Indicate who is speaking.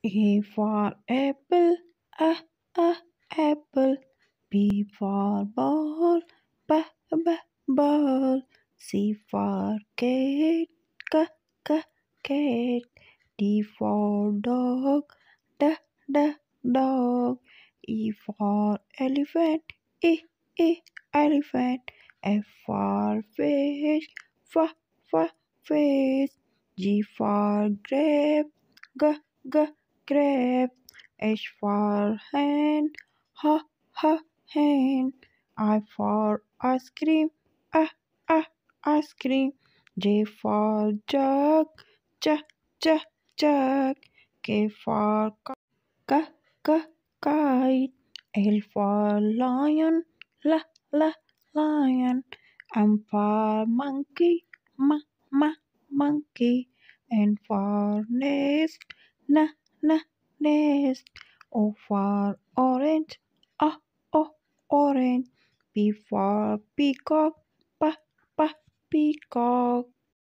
Speaker 1: A for apple, a a apple. B for ball, b b ball. C for cat, c c cat. D for dog, d d dog. E for elephant, e elephant. F for fish, f f fish. G for grape, g g grape. H for hen, h h hen. I for ice cream, a ice cream. J for jug, j j jug. K for k k kite. L for lion, l l lion. M for monkey, m m monkey. N for nest, n n nest. O for orange, o orange. P for peacock, p p peacock.